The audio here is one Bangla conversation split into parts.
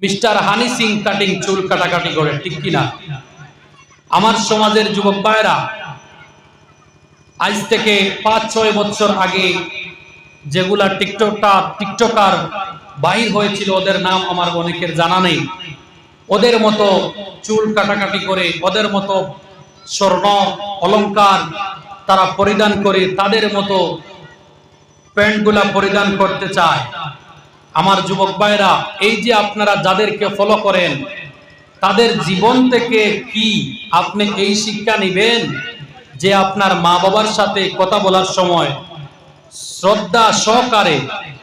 মিস্টার হানি সিং কাটিং, চুল কাটাকাটি করে, ঠিক কিনা? আমার সমাজের যুবক ভাইরা, আজ থেকে 5-6 বছর আগে যেগুলা টিকটকার বাহির হয়েছিল, ওদের নাম আমার অনেকের জানা নেই। ওদের মতো চুল কাটাকাটি করে, ওদের মতো স্বর্ণ অলংকার তারা পরিধান করে, তাদের মতো প্যান্টগুলা পরিধান করতে চায়। আমার যুবক ভাইরা, এই যে আপনারা যাদেরকে ফলো করেন, তাদের জীবন থেকে কি আপনি এই শিক্ষা নেবেন যে আপনার মা বাবার সাথে কথা বলার সময় শ্রদ্ধা সহকারে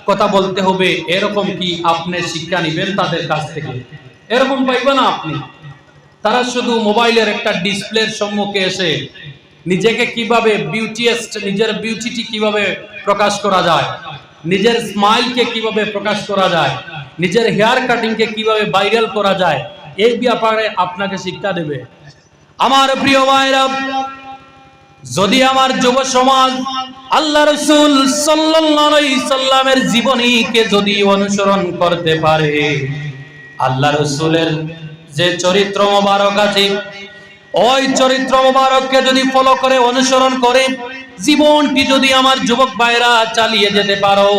কথা বলতে হবে? এরকম কি আপনি শিক্ষা নেবেন তাদের কাছ থেকে? এরকম পাইবেন না আপনি। তারা শুধু মোবাইলের একটা ডিসপ্লের সম্মুখে এসে নিজেকে কিভাবে নিজের বিউটিটি কিভাবে প্রকাশ করা যায়, নিজের স্মাইলকে কিভাবে প্রকাশ করা যায়, নিজের হেয়ার কাটিংকে কিভাবে ভাইরাল করা যায়, এই ব্যাপারে আপনাকে শিক্ষা দেবে। আমার প্রিয় ভাইরা, যদি আমার যুব সমাজ আল্লাহ রাসূল সাল্লাল্লাহু আলাইহি সাল্লামের জীবনীকে যদি অনুসরণ করতে পারে, আল্লাহ রাসূলের যে চরিত্র মোবারক আছে, ওই চরিত্র মোবারককে যদি ফলো করে অনুসরণ করে জীবনটি যদি আমার যুবক ভাইরা চালিয়ে যেতে পারো,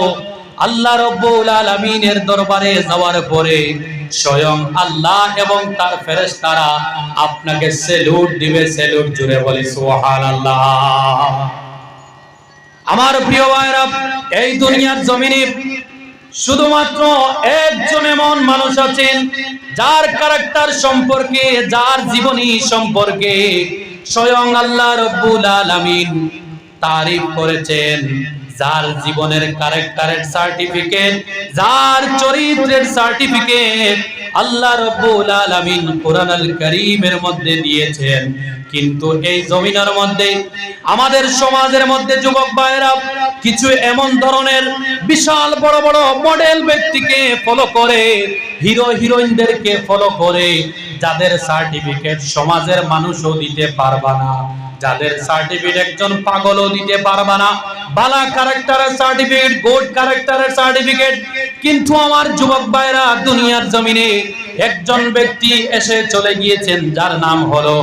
আল্লাহ রাব্বুল আলামিনের দরবারে যাওয়ার পরে স্বয়ং আল্লাহ এবং তার ফেরেশতারা আপনাকে স্যালুট দিবে। স্যালুট জুড়ে বলি সুবহানাল্লাহ। আমার প্রিয় ভাইরা, এই দুনিয়ার জমিনে শুধুমাত্র একজন এমন মানুষ আছেন যার ক্যারেক্টার সম্পর্কে, যার জীবনী সম্পর্কে স্বয়ং আল্লাহ রাব্বুল আলামিন তারিফ করেছেন, যার জীবনের ক্যারেক্টারের সার্টিফিকেট, যার চরিত্রের সার্টিফিকেট আল্লাহ রাব্বুল আলামিন কোরআনুল কারীমের মধ্যে দিয়েছেন। কিন্তু এই জমিনের মধ্যে, আমাদের সমাজের মধ্যে যুবক ভাইরা কিছু এমন ধরনের বিশাল বড় বড় মডেল ব্যক্তিকে ফলো করে, হিরো হিরোইনদেরকে ফলো করে, যাদের সার্টিফিকেট সমাজের মানুষও দিতে পারবে না, যাদের সার্টিফিকেট একজন পাগলও দিতে পারবে না, ভালো ক্যারেক্টারের সার্টিফিকেট, গুড ক্যারেক্টারের সার্টিফিকেট। কিন্তু আমার যুবক ভাইরা, দুনিয়ার জমিনে একজন ব্যক্তি এসে চলে গিয়েছেন, যার নাম হলো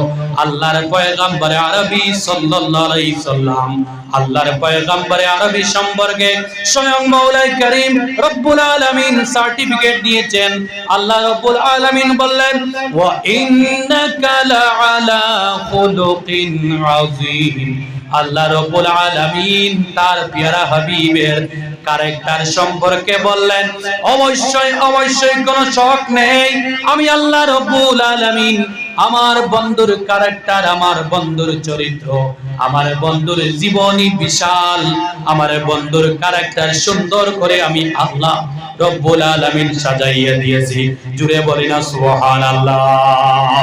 আল্লাহর পয়গম্বর আরবি সাল্লাল্লাহু আলাইহি সাল্লাম। আল্লাহর পয়গম্বর আরবি সম্পর্কে স্বয়ং মাওলাই কারীম রব্বুল আলামিন সার্টিফিকেট দিয়েছেন। আল্লাহ রব্বুল আলামিন বললেন, ওয়া ইন্নাকা লাআলা খুলুকিন আযীম। আল্লাহ রব্বুল আলামিন তার প্যারা হাবিবের ক্যারেক্টার সম্পর্কে বললেন, অবশ্যই অবশ্যই কোনো শক নেই, আমি আল্লাহ রব্বুল আলামিন আমার বন্ধুর ক্যারেক্টার, আমার বন্ধুর চরিত্র, আমার বন্ধুর জীবনী বিশাল, আমার বন্ধুর ক্যারেক্টার সুন্দর করে আমি আল্লাহ রব্বুল আলামিন সাজাইয়ে দিয়েছি। জুড়ে বলি না সুবহানাল্লাহ।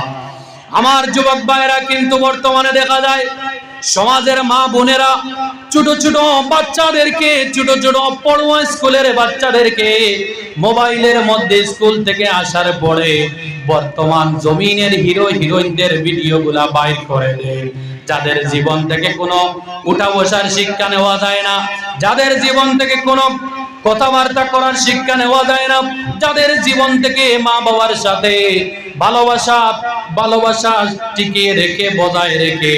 আমার যুবক ভাইরা, কিন্তু বর্তমানে দেখা যায় সমাজের মা বোনেরা ছোট ছোট বাচ্চাদেরকে, ছোট ছোট পড়ুয়া স্কুলের বাচ্চাদেরকে মোবাইলের মধ্যে স্কুল থেকে আসার পরে বর্তমান জমিনের হিরো হিরোইনদের ভিডিওগুলা বাইর করে দেয়, যাদের জীবন থেকে কোনো উঠা বসার শিক্ষা নেওয়া যায় না, যাদের জীবন থেকে কোনো কথাবার্তা করার শিক্ষা নেওয়া যায় না, যাদের জীবন থেকে মা বাবার সাথে ভালোবাসা টিকিয়ে রেখে, বজায় রেখে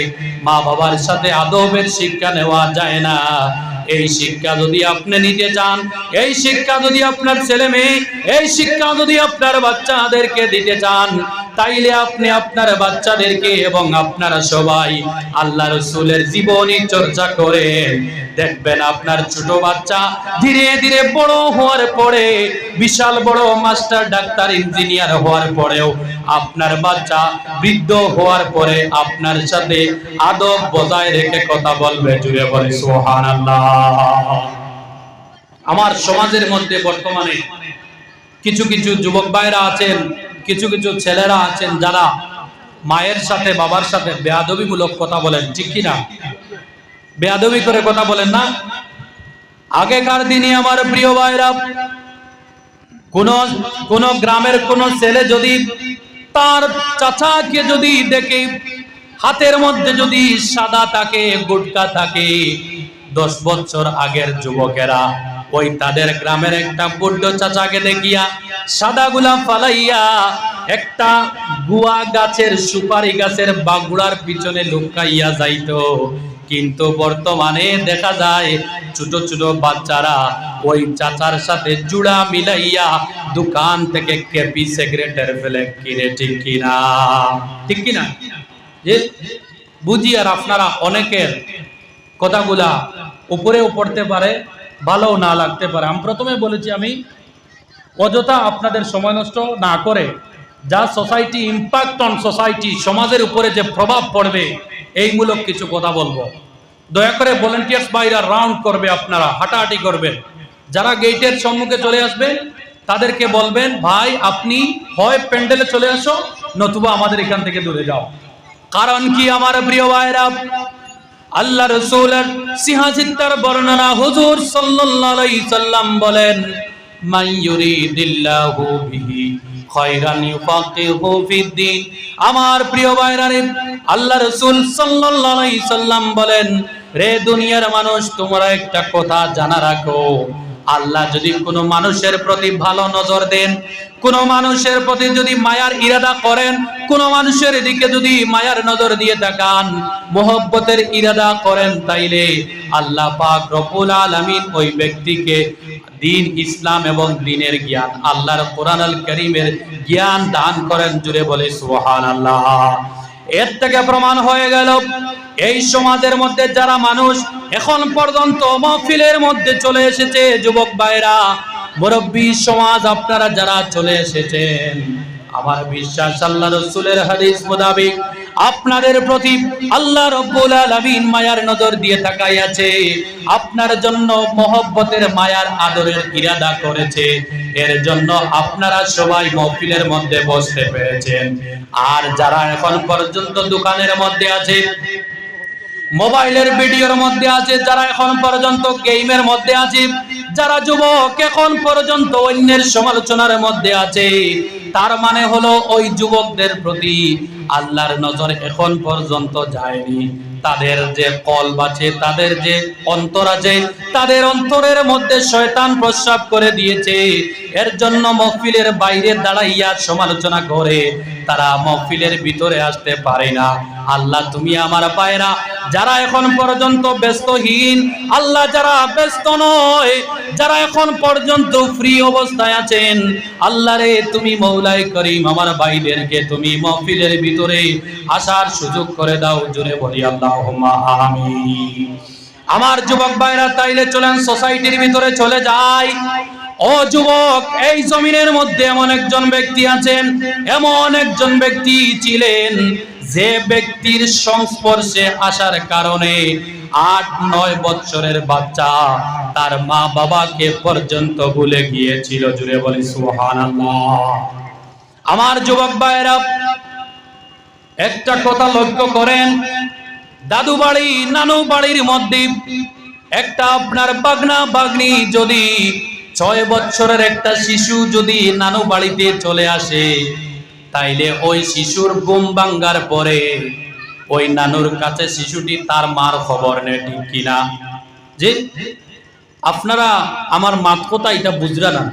মা বাবার সাথে আদবের শিক্ষা নেওয়া যায় না। এই শিক্ষা যদি আপনি নিতে চান, এই শিক্ষা যদি আপনার ছেলে মেয়ে, এই শিক্ষা যদি আপনার বাচ্চাদেরকে দিতে চান, তাইলে আপনি আপনার বাচ্চাদেরকে এবং আপনারা সবাই আল্লাহ রাসূলের জীবনী চর্চা করেন। দেখবেন আপনার ছোট বাচ্চা ধীরে ধীরে বড় হওয়ার পরে, বিশাল বড় মাস্টার, ডাক্তার, ইঞ্জিনিয়ার হওয়ার পরেও আপনার বাচ্চা বৃদ্ধ হওয়ার পরে আপনার সাথে আদব বজায় রেখে কথা বলবে। জুড়ে বলে সুবহানাল্লাহ। আমার সমাজের মধ্যে বর্তমানে কিছু কিছু যুবক ভাইরা আছেন, কিছু কিছু ছেলেরা আছেন, যারা মায়ের সাথে বাবার সাথে বেয়াদবিমূলক কথা বলেন, ঠিক কিনা? বেয়াদবি করে কথা বলেন না? আগেকার দিনে আমার প্রিয় ভাইরা, কোন গ্রামের কোন ছেলে যদি তার চাচাকে যদি দেখে হাতের মধ্যে যদি সাদা থাকে, গুটকা থাকে, 10 বছর আগের যুবকেরা ওই তাদের গ্রামের একটা বড় চাচাকে দেখিয়া সাদা গোলাপ ফালাইয়া একটা গুয়া গাছের সুপারি গাছের বাগুড়ার পিছনে লুকাইয়া যাইতো। কিন্তু বর্তমানে দেখা যায় ছোট ছোট বাচ্চারা ওই চাচার সাথে জুড়া মিলাইয়া দোকান থেকে কেপি সিগারেটের ফেলে কিনে। ঠিক কিনা? ঠিক কিনা? যে বুঝি। আর আপনারা অনেকের কথাগুলা উপরেও পড়তে পারে, ভালোও না লাগতে পারে। আমি প্রথমে বলেছি আমি অযথা আপনাদের সময় নষ্ট না করে যা সোসাইটি ইম্প্যাক্ট অন সোসাইটি, সমাজের উপরে যে প্রভাব পড়বে এইমূলক কিছু কথা বলবো। দয়া করে ভলেন্টিয়ার্স বাইরা রাউন্ড করবে, আপনারা হাঁটাহাঁটি করবেন। যারা গেটের সম্মুখে চলে আসবেন তাদেরকে বলবেন ভাই আপনি হয় প্যান্ডেলে চলে আসো নতুবা আমাদের এখান থেকে দূরে যাও। কারণ কি আমার প্রিয় ভাইরা, আল্লাহ রাসূলের সিহাসিত্তার বর্ণনা হুজুর সাল্লাল্লাহু আলাইহি সাল্লাম বলেন, মান ইউরিদিল্লাহু বিহি খায়রান ইউফাকিহু ফিদ্দিন। আমার প্রিয় ভাইরা রে, আল্লাহ রাসূল সাল্লাল্লাহু আলাইহি সাল্লাম বলেন, রে দুনিয়ার মানুষ তোমরা একটা কথা জানা রাখো, আল্লাহ যদি কোনো মানুষের প্রতি ভালো নজর দেন, কোন মানুষের প্রতি যদি মায়ার ইরাদা করেন, কোন মানুষের দিকে যদি মায়ার নজর দিয়ে তাকান, মোহব্বতের ইরাদা করেন, তাইলে আল্লাহ পাক রব্বুল আলামিন ওই ব্যক্তিকে দ্বীন ইসলাম এবং দ্বীনের জ্ঞান, আল্লাহর কোরআন আল কারীমের জ্ঞান দান করেন। জুড়ে বলে সুবহানাল্লাহ। এর থেকে প্রমাণ হয়ে গেল এই সমাজের মধ্যে যারা মানুষ এখন পর্যন্ত মাহফিলের মধ্যে চলে এসেছে, যুবক ভাইরা, মুরব্বী সমাজ আপনারা যারা চলে এসেছেন, আমার বিশ্বাস আল্লাহ রাসূলের হাদিস মোতাবেক আপনাদের প্রতি আল্লাহ রাব্বুল আলামিন মায়ার নজর দিয়ে তাকাই আছে, আপনার জন্য মহব্বতের মায়ার আদরের ইরাদা করেছে। এর জন্য আপনারা সবাই মাহফিলের মধ্যে বসতে পেরেছেন। আর যারা এখন পর্যন্ত দোকানের মধ্যে আছে, মোবাইলের ভিডিওর মধ্যে আছে, যারা এখন পর্যন্ত গেমের মধ্যে আছে, যারা যুবক এখন পর্যন্ত অন্যের সমালোচনার মধ্যে আছে, তার মানে হলো ওই যুবকদের প্রতি আল্লাহর নজর এখন পর্যন্ত যায়নি। তাদের যে কলব আছে, তাদের যে অন্তর আছে, তাদের অন্তরের মধ্যে শয়তান প্রস্রাব করে দিয়েছে। এর জন্য মাহফিলের বাইরে দাঁড়াইয়া সমালোচনা করে তারা মাহফিলের ভিতরে আসতে পারে না। আল্লাহ তুমি আমার পায়রা যারা এখন পর্যন্ত ব্যস্তহীন, আল্লাহ যারা ব্যস্ত নয়, যারা এখন পর্যন্ত ফ্রি অবস্থায় আছেন, আল্লাহ রে তুমি মৌলাই করিম আমার ভাইদেরকে তুমি মাহফিলের ভিতরে আসার সুযোগ করে দাও। জোরে বলি আল্লাহুম্মা আমিন। আমার যুবক ভাইরা তাইলে চলেন সোসাইটির ভিতরে চলে যাই। ও যুবক, এই জমিনের মধ্যে এমন একজন ব্যক্তি আছেন, এমন একজন ব্যক্তি ছিলেন যে ব্যক্তির সংস্পর্শে আসার কারণে ৮-৯ বছরের বাচ্চা তার মা বাবাকে পর্যন্ত ভুলে গিয়েছিল। জুড়ে বলি সুবহানাল্লাহ। আমার যুবক ভাইরা একটা কথা লক্ষ্য করেন, দাদু বাড়ি নানু বাড়ির মধ্যে একটা আপনার বাগনা বাগনি যদি ৬ বছরের একটা শিশু যদি নানু বাড়িতে চলে আসে, তাইলে ওই শিশুর ঘুম ভাঙ্গার পরে ওই নানুর কাছে শিশুটি তার মার খবর নেয়। ঠিক কিনা? যে আপনারা আমার মাত কথা এটা বুঝরা না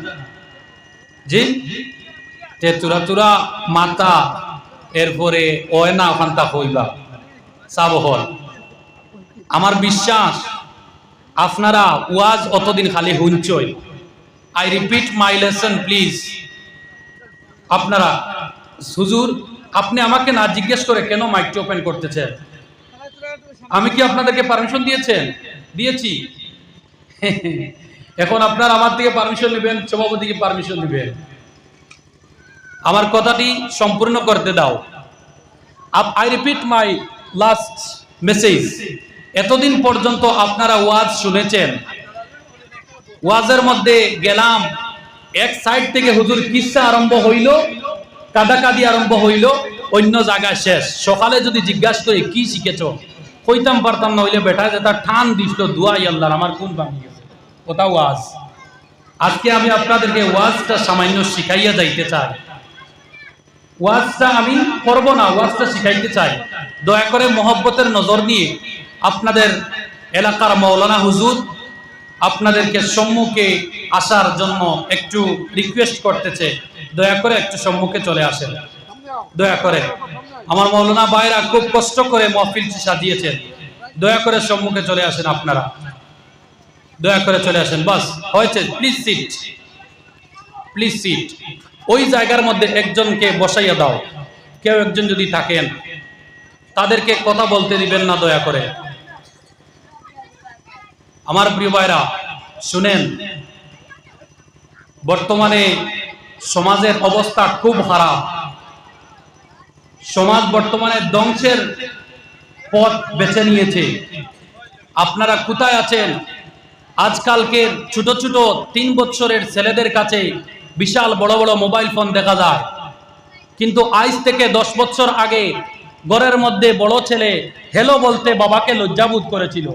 যে তুরা তুরা মাতা এরপরে ওয় না ওখানটা হইবা সাব হল। আমার বিশ্বাস আপনারা ওয়াজ অতদিন খালি হুঞ্চই। I repeat my lesson please. আপনারা হুজুর আপনি আমাকে না জিজ্ঞেস করে কেন মাইকটা ওপেন করতেছেন? আমি কি আপনাদেরকে পারমিশন দিয়েছেন? দিয়েছি। এখন আপনারা আমার থেকে পারমিশন নেবেন, সভাপতিকে পারমিশন দিবেন। আমার কথাটি সম্পূর্ণ করতে দাও। I repeat my last message. এতদিন পর্যন্ত আপনারা ওয়াজ শুনেছেন, ওয়াজের মধ্যে গেলাম, এক সাইড থেকে হুজুর কিসসা আরম্ভ হইল, কাদাকাদি আরম্ভ হইল, অন্য জায়গায় শেষ। সকালে যদি জিজ্ঞাসা করি কি শিখেছ, কইতাম পারতাম না, হইলে বেটা যেটা ঠান দিছিল দুয়াই আল্লাহর আমার কোন ভাঙি গেছে ওটা ওয়াজ। আজকে আমি আপনাদেরকে ওয়াজটা সামান্য শিখাইয়া যাইতে চাই। ওয়াজটা আমি করব না, ওয়াজটা শিখাইতে চাই। দয়া করে মহব্বতের নজর নিয়ে আপনাদের এলাকার মৌলানা হুজুর আপনাদেরকে সম্মুখে আসার জন্য একটু রিকোয়েস্ট করতেছে, দয়া করে একটু সম্মুখে চলে আসেন, দয়া করে। আমার মাওলানা ভাইরা খুব কষ্ট করে মাহফিলটি সাজিয়েছেন, দয়া করে সম্মুখে চলে আসেন, আপনারা দয়া করে চলে আসেন। বাস হয়েছে, প্লিজ সিট, প্লিজ সিট। ওই জায়গার মধ্যে একজনকে বসাইয়া দাও, কেউ একজন যদি থাকেন, তাদেরকে কথা বলতে দিবেন না দয়া করে। আমার প্রিয় ভাইরা শুনেন, বর্তমানে সমাজের অবস্থা খুব খারাপ। সমাজ বর্তমানে ধ্বংসের পথ বেছে নিয়েছে। আপনারা কোথায় আছেন? আজকালকে ছোট ছোট 3 বছরের ছেলেদের কাছে বিশাল বড় বড় মোবাইল ফোন দেখা যায়, কিন্তু আজ থেকে 10 বছর আগে ঘরের মধ্যে বড় ছেলে হ্যালো বলতে বাবাকে লজ্জাবোধ করেছিল।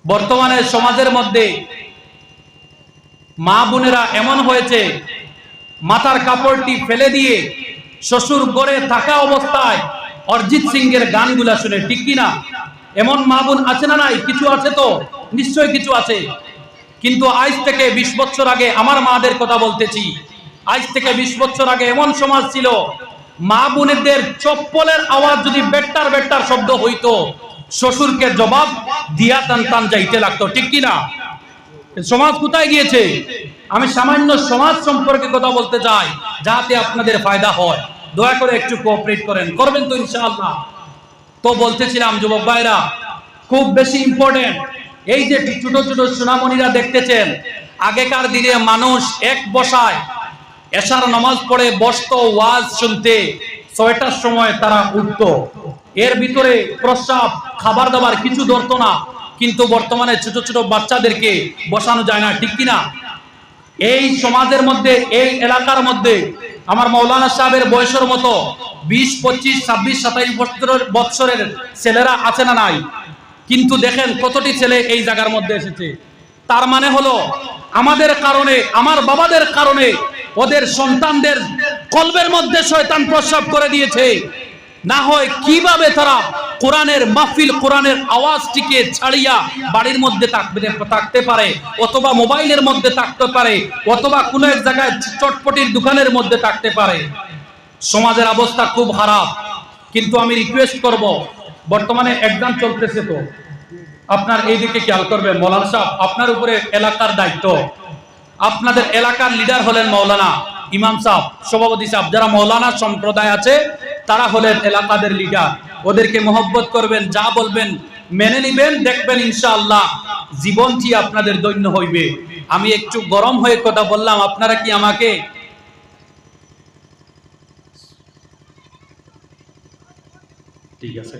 বর্তমানে সমাজের মধ্যে মা বোনেরা এমন হয়েছে, মাথার কাপড়টি ফেলে দিয়ে শ্বশুর ঘরে থাকা অবস্থায় অরিজিৎ সিং এর গানগুলা শুনে, ঠিক কিনা? এমন মা বোন আছে না নাই? কিছু আছে তো, নিশ্চয়ই কিছু আছে। কিন্তু আজ থেকে 20 বছর আগে, আমার মাদের কথা বলতেছি, আজ থেকে 20 বছর আগে এমন সমাজ ছিল, মা বোনেদের চপ্পলের আওয়াজ যদি বেট্টার বেট্টার শব্দ হইতো, শ্বশুরকে জবাব দিয়া টান টান যাইতে লাগতো, ঠিক কিনা? সমাজ কোথায় গিয়েছে? আমি সামান্য সমাজ সম্পর্কে কথা বলতে চাই, যাতে আপনাদের ফায়দা হয়। দয়া করে একটু কোঅপারেট করেন, করবেন তো ইনশাআল্লাহ। তো বলতেছিলাম যুবক ভাইরা, খুব বেশি ইম্পর্টেন্ট, এই যে ছোট ছোট সোনামণিরা দেখতেছেন, আগেকার দিনে মানুষ এক বসায় এশার নামাজ পড়ে বসতো ওয়াজ শুনতে, 6টার সময় তারা উঠতো, এর ভিতরে প্রস্রাব খাবার দাবার কিছু ধরতো না। কিন্তু বর্তমানে ছোট ছোট বাচ্চাদেরকে বসানো যায় না, ঠিক কিনা? এই সমাজের মধ্যে, এই এলাকার মধ্যে আমার মাওলানা সাহেবের বয়সের মতো 20, 25, 26, 27 বছরের ছেলেরা আছে না নাই? কিন্তু দেখেন কতটি ছেলে এই জায়গার মধ্যে এসেছে। তার মানে হলো আমাদের কারণে, আমার বাবাদের কারণে ওদের সন্তানদের কলবের মধ্যে শয়তান প্রস্রাব করে দিয়েছে। না হয় কিভাবে তারা কোরআনের মাহফিল, কোরআনের আওয়াজটিকে ছাড়িয়া বাড়ির মধ্যে থাকতে পারে, অথবা মোবাইলের মধ্যে থাকতে পারে, অথবা কোনো এক জায়গায় চটপটির দোকানের মধ্যে থাকতে পারে। সমাজের অবস্থা খুব খারাপ। কিন্তু আমি রিকোয়েস্ট করব, বর্তমানে এক্সাম চলতেছে, তো আপনার এই দিকে খেয়াল করবেন। মৌলানা সাহেব, আপনার উপরে এলাকার দায়িত্ব, আপনাদের এলাকার লিডার হলেন মাওলানা ইমাম সাহেব, সভাপতি সাহেব। যারা মাওলানা সম্প্রদায় আছে তারা হলেন এলাকাদের লিডার। ওদেরকে মহব্বত করবেন, যা বলবেন মেনে নিবেন, দেখবেন ইনশাআল্লাহ জীবনটি আপনাদের ধন্য হইবে। আমি একটু গরম হয়ে কথা বললাম, আপনারা কি আমাকে ঠিক আছে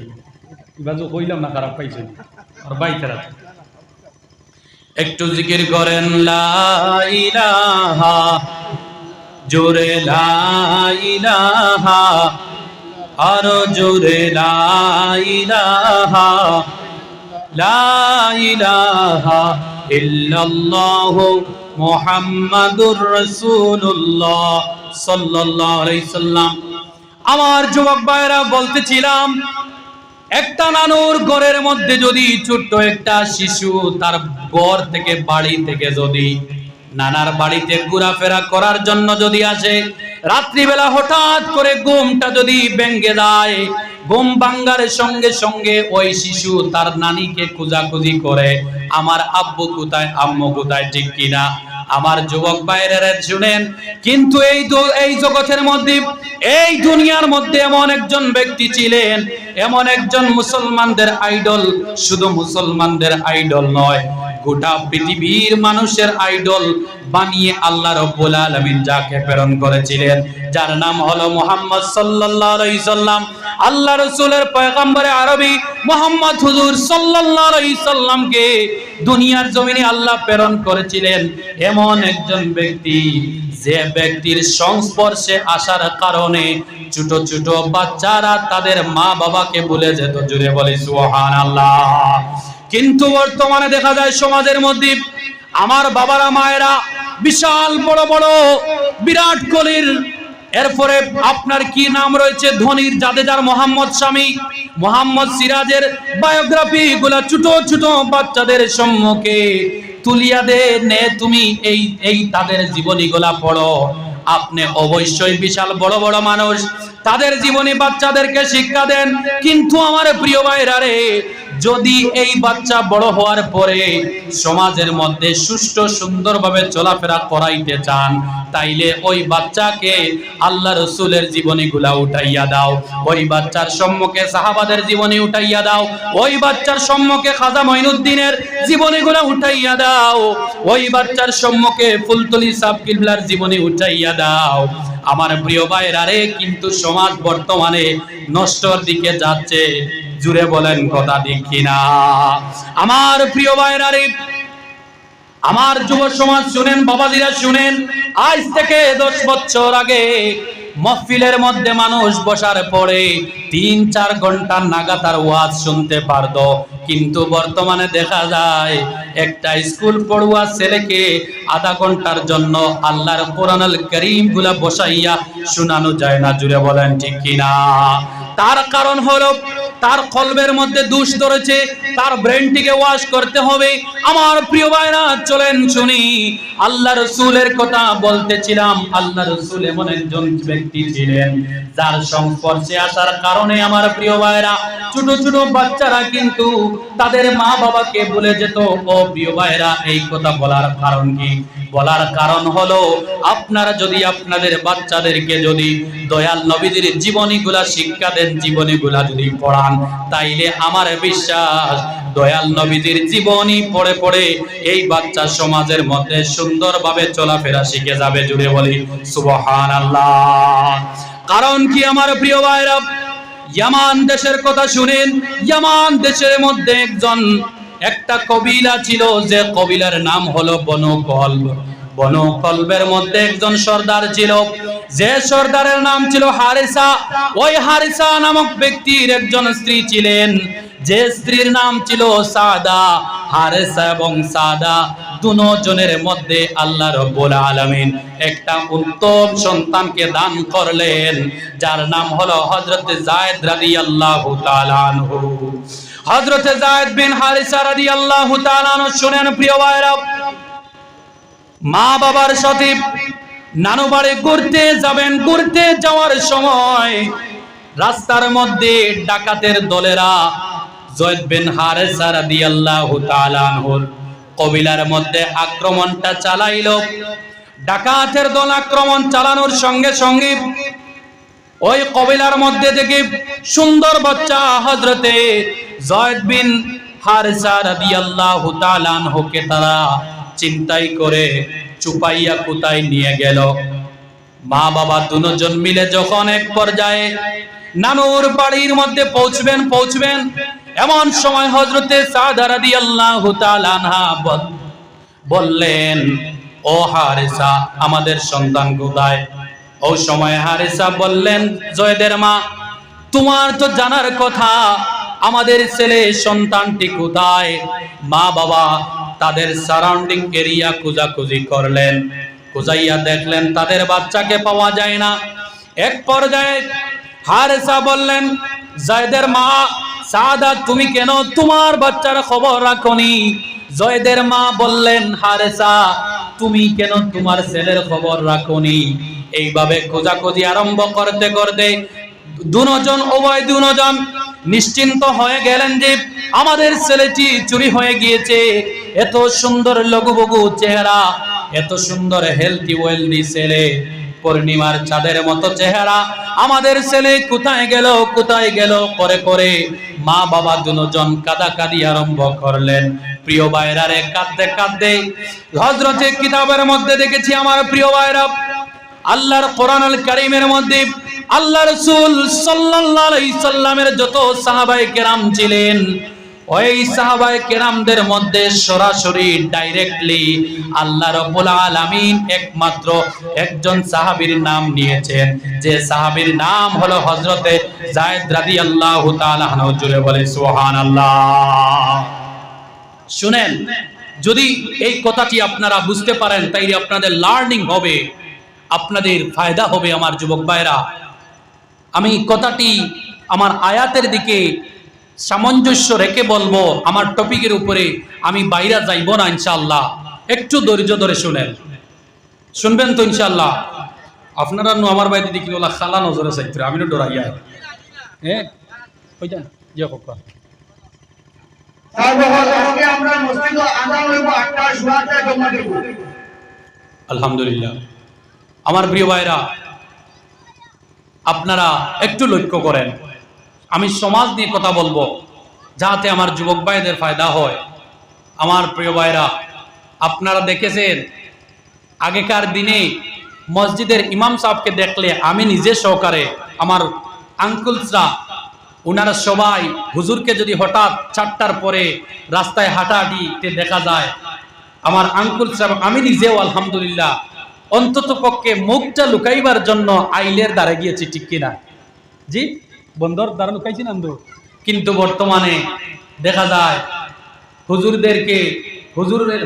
ইবাজু কইলাম না, খারাপ পাইছেন আর ভাই তারা একটু জিকির করেন, লা ইলাহা, জোরে লা ইলাহা, আরো জোরে লা ইলাহা, লা ইলাহা ইল্লাল্লাহু মুহাম্মাদুর রাসূলুল্লাহ সাল্লাল্লাহু আলাইহি সাল্লাম। আমার যুবক ভাইরা বলতেছিলাম, একটা নানুর ঘরের মধ্যে যদি ছোট্ট একটা শিশু তার ঘর থেকে, বাড়ি থেকে যদি নানার বাড়িতে ঘোরাফেরা করার জন্য যদি আসে, রাত্রিবেলা হঠাৎ করে ঘুমটা যদি ভেঙে যায়, ঘুম ভাঙার সঙ্গে সঙ্গে ওই শিশু তার নানিকে খোঁজাখুঁজি করে, আমার আব্বু কোথায়, আম্মু কোথায়, ঠিক কিনা? আমার যুবক ভাইরা শুনেন, কিন্তু এই জগতের মধ্যে, এই দুনিয়ার মধ্যে এমন একজন ব্যক্তি ছিলেন, এমন একজন মুসলমানদের আইডল, শুধু মুসলমানদের আইডল নয়, গোটা পৃথিবীর মানুষের আইডল বানিয়ে আল্লাহ রাব্বুল আলামিন যাকে প্রেরণ করেছিলেন, যার নাম হলো মুহাম্মদ সাল্লাল্লাহু আলাইহি সাল্লাম। আল্লাহ রাসূলের পয়গম্বরে আরবি মুহাম্মদ হুজুর সাল্লাল্লাহু আলাইহি সাল্লামকে দুনিয়ার জমিনে আল্লাহ প্রেরণ করেছিলেন এমন একজন ব্যক্তি, যে ব্যক্তির সংস্পর্শে আসার কারণে ছোট ছোট বাচ্চারা তাদের মা বাবাকে ভুলে যেত। জুড়ে বলি সুবহানাল্লাহ। কিন্তু বর্তমানে দেখা যায় সমাজের মধ্যে আমার বাবারা, মায়েরা বিশাল বড় বড় বিরাট কোহলির এরপরে আপনার কি নাম রয়েছে? ধনির জাদেজার মোহাম্মদ শামী, মোহাম্মদ সিরাজের বায়োগ্রাফি গুলা ছোট ছোট বাচ্চাদের সম্মুখে তুলিয়া দে নে, তুমি এই তাদের জীবনীগুলা পড়ো। আপনি অবশ্যই বিশাল বড় বড় মানুষ, তাদের জীবনী বাচ্চাদেরকে শিক্ষা দেন। কিন্তু আমার প্রিয় ভাইরা রে, যদি এই বাচ্চা বড় হওয়ার পরে সমাজের মধ্যে সুষ্ঠু সুন্দরভাবে চলাফেরা করাইতে চান, তাইলে ওই বাচ্চাকে আল্লাহ রসুলের জীবনীগুলা উঠাইয়া দাও, ওই বাচ্চার সম্মুখে সাহাবাদের জীবনী উঠাইয়া দাও, ওই বাচ্চার সম্মুখে খাজা মঈনুদ্দিনের জীবনীগুলা উঠাইয়া দাও, ওই বাচ্চার সম্মুখে ফুলতলি সাহেব কিবলার জীবনী উঠাইয়া দাও। আমার প্রিয় ভাইরা রে, কিন্তু সমাজ বর্তমানে নষ্টর দিকে যাচ্ছে। জুড়ে বলেন কথা ঠিক কিনা? আমার প্রিয় ভাইরা রে, আমার যুব সমাজ শুনেন, বাবাজিরা শুনেন, আজ থেকে 10 বছর আগে মাহফিলের মধ্যে মানুষ বসার পরে 3-4 ঘন্টা নাগাতার ওয়াজ শুনতে পারত। কিন্তু বর্তমানে দেখা যায় একটা স্কুল পড়ুয়া ছেলেকে আধা ঘন্টার জন্য আল্লাহর কোরআনুল কারীম গুলা বসাইয়া শোনানো যায় না। জুড়ে বলেন ঠিক কিনা? তার কারণ হলো তার কলবের মধ্যে দোষ ধরেছে, তার ব্রেনটিকে ওয়াশ করতে হবে। আমার প্রিয় ভাইরা চলেন শুনি, আল্লাহ রাসূলের কথা বলতেছিলাম। আল্লাহ রাসূল এমন একজন ব্যক্তি ছিলেন যার সংস্পর্শে আসার কারণে আমার প্রিয় ভাইরা ছোট ছোট বাচ্চারা কিন্তু তাদের মা বাবাকে ভুলে যেত। ও প্রিয় ভাইরা, এই কথা বলার কারণ কি? বলার কারণ হলো, আপনারা যদি আপনাদের বাচ্চাদেরকে যদি দয়াল নবীদের জীবনীগুলা শিক্ষা দেন, জীবনীগুলা যদি পড়ান, তাইলে আমার বিশ্বাস দয়াল নবীদের জীবনী পড়ে পড়ে এই বাচ্চা সমাজের মধ্যে সুন্দরভাবে চলাফেরা শিখে যাবে। জুড়ে বলি সুবহানাল্লাহ। কারণ কি আমার প্রিয় ভাইরা, ইয়ামান দেশের কথা শুনেন। ইয়ামান দেশের মধ্যে একটা কবিলা ছিল, যে কবিলার নাম হলো বনু কলব। বনু কলবের মধ্যে একজন সর্দার ছিল, যে সর্দারের নাম ছিল হারিসা। ওই হারিসা নামক ব্যক্তির একজন স্ত্রী ছিলেন, যে স্ত্রীর নাম ছিল সাদা। হারিসা এবং সাদা দুজনের মধ্যে আল্লাহ রাব্বুল আলামিন একটা উত্তম সন্তানকে দান করলেন, যার নাম হলো হযরত যায়েদ রাদিয়াল্লাহু তাআলা আনহু। হযরত যায়েদ বিন হারিসা রাদিয়াল্লাহু তাআলা আনহু, শুনেন প্রিয় ভাইরা, মা বাবার সাথে নানু বাড়ি ঘুরতে যাবেন। ঘুরতে যাওয়ার সময় রাস্তার মধ্যে ডাকাতের দলেরা যায়েদ বিন হারিসা রাদিয়াল্লাহু তাআলা আনহুর কবিলার মধ্যে আক্রমণটা চালাইলো। ডাকাতের দল আক্রমণ চালানোর সঙ্গে সঙ্গে ওই কবিলার মধ্যে থেকে সুন্দর বাচ্চা হযরতে যায়েদ বিন হারিসা রাদিয়াল্লাহু তাআলা আনহুকে তারা চিন্তাই করে চুপাইয়া কোথায় নিয়ে গেল। মা বাবা দুজন মিলে যখন এক পর্যায়ে নানুর বাড়ির মধ্যে পৌঁছবেন, এমন সময় হযরতে সাদা রাদিয়াল্লাহু তাআলা আনহা বললেন, ও হারিসা, আমাদের সন্তান কোথায়? ওই সময় হারিসা বললেন, যায়েদের মা, তোমার তো জানার কথা আমাদের ছেলে সন্তানটি কোথায়। মা বাবা তাদের সারাউন্ডিং এরিয়া খোঁজাখুঁজি করলেন, খুঁজাইয়া দেখলেন তাদের বাচ্চাকে পাওয়া যায় না। এক পর্যায়ে হারিসা বললেন, যায়েদের মা সাদা, তুমি কেন তোমার বাচ্চার খবর রাখোনি? যায়েদের মা বললেন, হারিসা, তুমি কেন তোমার ছেলের খবর রাখোনি? এইভাবে খোঁজাখুঁজি আরম্ভ করতে করতে উভয় দুজন নিশ্চিন্ত হয়ে গেলেন যে আমাদের ছেলেটি চুরি হয়ে গিয়েছে। এত সুন্দর লঘুবঘু চেহারা, এত সুন্দর হেলদি ওয়েলদি ছেলে, পূর্ণিমার চাঁদের মতো চেহারা, আমাদের ছেলে কোথায় গেল করে করে মা বাবা দুজন কাঁদাকাঁদি আরম্ভ করলেন। প্রিয় ভাইরা রে, কাঁদতে কাঁদতে হযরতে কিতাবের মধ্যে দেখেছি আমার প্রিয় ভাইরা, আল্লাহর কোরআনুল কারীমের মধ্যে আল্লাহ রাসূল সাল্লাল্লাহু আলাইহি সাল্লামের যত সাহাবায়ে কেরাম ছিলেন, ওই সাহাবায়ে কেরামদের মধ্যে সরাসরি ডাইরেক্টলি আল্লাহ রাব্বুল আলামিন একমাত্র একজন সাহাবীর নাম নিয়েছেন, যে সাহাবীর নাম হলো হযরতে যায়েদ রাদিয়াল্লাহু তাআলা আনহু। জুড়ে বলে সুবহানাল্লাহ। শুনেন, যদি এই কথাটি আপনারা বুঝতে পারেন তাইলে আপনাদের লার্নিং হবে। আপনাদের ফায়দা হবে আমার যুবক ভাইরা। আমি কথাটি আমার আয়াতের দিকে সামঞ্জস্য রেখে বলবো, আমার টপিকের উপরে আমি বাইরে যাইব না ইনশাআল্লাহ। একটু ধৈর্য ধরে শুনবেন তো ইনশাআল্লাহ। আপনারা আমার বাইরে দেখি ওলা খালা নজরে চাইতে আমি তো ডরাইয়া হ্যাঁ ওই যান যে কথা আলহামদুলিল্লাহ। আমার প্রিয় ভাইরা, আপনারা একটু লক্ষ্য করেন, আমি সমাজ নিয়ে কথা বলবো যাতে আমার যুবক ভাইদের ফায়দা হয়। আমার প্রিয় ভাইরা, আপনারা দেখেছেন আগেকার দিনে মসজিদের ইমাম সাহেবকে দেখলে আমি নিজে সহকারে আমার আঙ্কুলসরা ওনারা সবাই হুজুরকে যদি হঠাৎ 4টার পরে রাস্তায় হাঁটাহাঁটিতে দেখা যায়, আমার আঙ্কুল সাহেব আমি নিজেও আলহামদুলিল্লাহ অন্তত পক্ষে মুখটা লুকাইবার জন্য আইলের দ্বারে গিয়েছি, ঠিক কিনা? জি, বন্দর দ্বারা লুকাইছি না। কিন্তু বর্তমানে দেখা যায়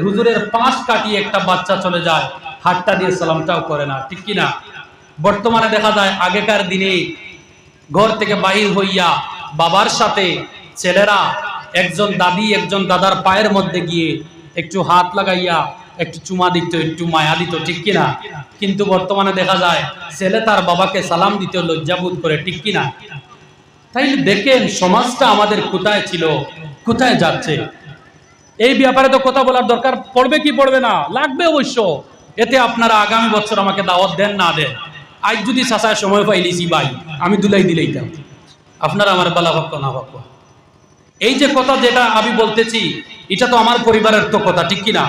হুজুরের পাশ কাটিয়ে একটা বাচ্চা চলে যায়, হাতটা দিয়ে সালামটাও করে না, ঠিক কিনা? বর্তমানে দেখা যায় আগেকার দিনে ঘর থেকে বাহির হইয়া বাবার সাথে ছেলেরা একজন দাদি একজন দাদার পায়ের মধ্যে গিয়ে একটু হাত লাগাইয়া একটু চুমা দিত, একটু মায়া দিত, ঠিক কিনা? কিন্তু বর্তমানে দেখা যায় ছেলে তার বাবাকে সালাম দিতে লজ্জাবোধ করে, ঠিক কিনা? তাই দেখেন সমাজটা আমাদের কোথায় ছিল, কোথায় যাচ্ছে। এই ব্যাপারে তো কথা বলার দরকার পড়বে কি পড়বে না, লাগবে অবশ্য। এতে আপনারা আগামী বছর আমাকে দাওয়াত দেন না দেন, আজ যদি চাচায় সময় পাইলিছি ভাই আমি দুলাই দিলেই দাম, আপনারা আমার বালা ভক্ত না ভক্ত। এই যে কথা যেটা আমি বলতেছি এটা তো আমার পরিবারের তো কথা, ঠিক কিনা?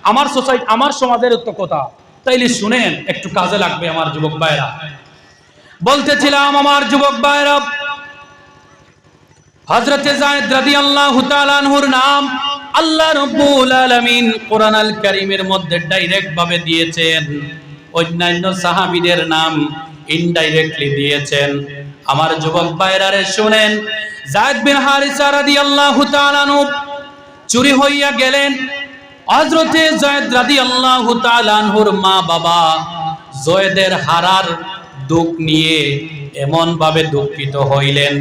আমার সোসাইটি আমার সমাজের তো কথা, তাইলে শুনেন একটু কাজে লাগবে আমার যুবক ভাইরা। বলতেছিলাম আমার যুবক ভাইরা, হযরতে যায়েদ রাদিয়াল্লাহু তাআলা আনহুর নাম আল্লাহ রাব্বুল আলামিন কোরআন আল কারীমের মধ্যে ডাইরেক্ট ভাবে দিয়েছেন, অন্যান্য সাহাবীদের নাম ইনডাইরেক্টলি দিয়েছেন। আমার যুবক ভাইরা রে শুনেন, যায়েদ বিন হারিসা রাদিয়াল্লাহু তাআলা আনহু চুরি হইয়া গেলেন। হযরতে যায়েদ রাদিয়াল্লাহু তাআলা আনহুর মা বাবা যায়েদের হারার দুঃখ নিয়ে এমন ভাবে দুঃখিত হইলেন।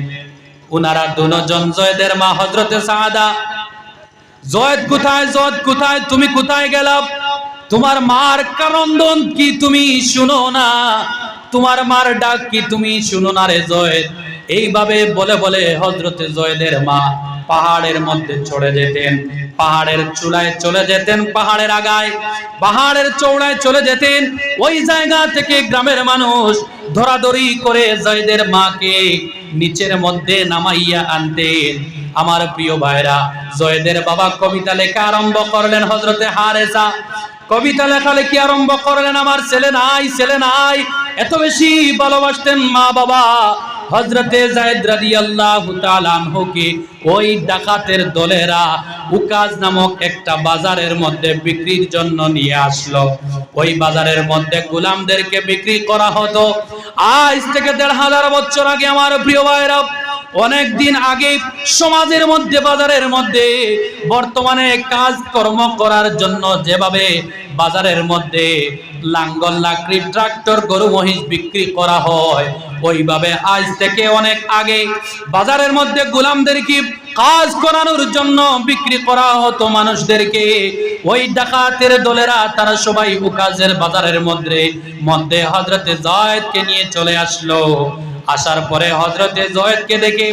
উনারা দুজন যায়েদের মা হযরতে সাআদা, যায়েদ কোথায়, যায়েদ কোথায়, তুমি কোথায় গেলা? তোমার মার কারন্দন কি তুমি শুনো না? তোমার মার ডাক কি তুমি শুনো না রে যায়েদ? এইভাবে বলে বলে হযরতে যায়েদের মা পাহাড়ের মধ্যে চড়ে যেতেন, পাহাড়ের চূড়ায় চলে যেতেন, পাহাড়ের আগায় পাহাড়ের চৌড়ায় চলে যেতেন। ওই জায়গা থেকে গ্রামের মানুষ ধরাধরি করে যায়েদের মাকে নিচের মধ্যে নামাইয়া আনতেন। আমার প্রিয় ভাইরা, যায়েদের বাবা কবিতা লেখা আরম্ভ করলেন। হযরতে হারেসা কবিতা লেখা লেখি আরম্ভ করলেন। আমার ছেলে নাই, ছেলে নাই, এত বেশি ভালোবাসতেন মা বাবা। হযরতে যায়েদ রাদিয়াল্লাহু তাআলা আনহুকে ওই ডাকাতের দলেরা উকাজ নামক একটা বাজারের মধ্যে বিক্রির জন্য নিয়ে আসলো। ওই বাজারের মধ্যে গোলামদেরকে বিক্রি করা হতো। আজ থেকে ১৫০০ বছর আগে আমার প্রিয় ভাইরা, অনেক দিন আগে সমাজের মধ্যে বাজারের মধ্যে বর্তমানে কাজ কর্ম করার জন্য যেভাবে বাজারের মধ্যে লাঙ্গল লাকড়ি ট্রাক্টর গরু মহিষ বিক্রি করা হয়, ওইভাবে আজ থেকে অনেক আগে বাজারের মধ্যে গোলামদেরকে কাজ করানোর জন্য বিক্রি করা হতো মানুষদেরকে। ওই ডাকাতের দলেরা তারা সবাই উকাজের বাজারের মধ্যে হযরতে যায়েদকে নিয়ে চলে আসলো। আসার পরে হযরতে যায়েদকে দেখে